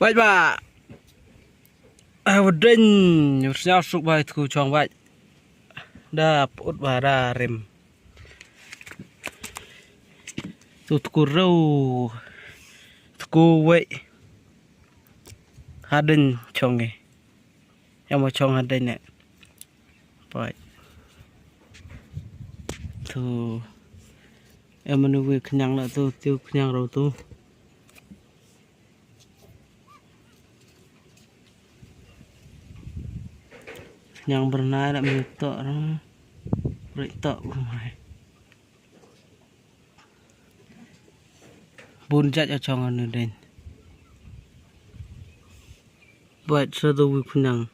Vậy bà vật đinh nhau sụp bài thu chong vậy đa bột bà đa rem tụt cô râu cô vậy hà đinh chong nghe em mà chong hà đinh nè vậy thu em mình nuôi khăn là tôi tiêu khăn rồi tôi yang bernai nak minta orang berita rumah bunjat cho chong anu den buat satu kunang